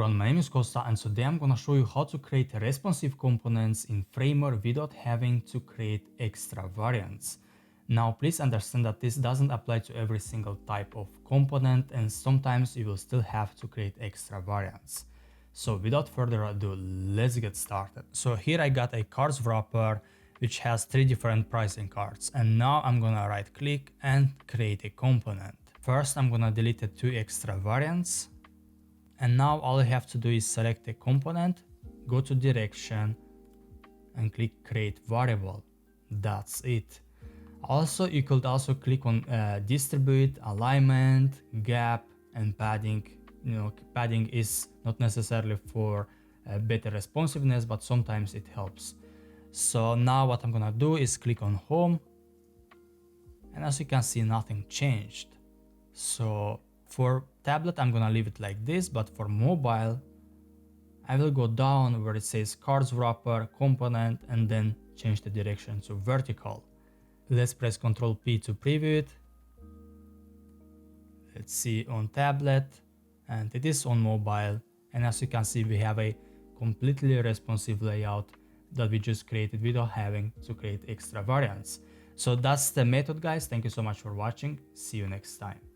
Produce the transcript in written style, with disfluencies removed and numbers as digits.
everyone, my name is Costa and today I'm gonna show you how to create responsive components in Framer without having to create extra variants. Now please understand that this doesn't apply to every single type of component and sometimes you will still have to create extra variants. So without further ado, let's get started. So here I got a cards wrapper which has 3 different pricing cards, and now I'm gonna right click and create a component. First I'm gonna delete the 2 extra variants. And now all you have to do is select a component, go to direction and click create variable. That's it. Also, you could also click on distribute, alignment, gap and padding. Padding is not necessarily for better responsiveness, but sometimes it helps. So now what I'm gonna do is click on home, and as you can see, nothing changed. So for tablet, I'm gonna leave it like this, but for mobile, I will go down where it says cards wrapper, component, and then change the direction to vertical. Let's press Ctrl P to preview it. Let's see on tablet, and it is on mobile. And as you can see, we have a completely responsive layout that we just created without having to create extra variants. So that's the method, guys. Thank you so much for watching. See you next time.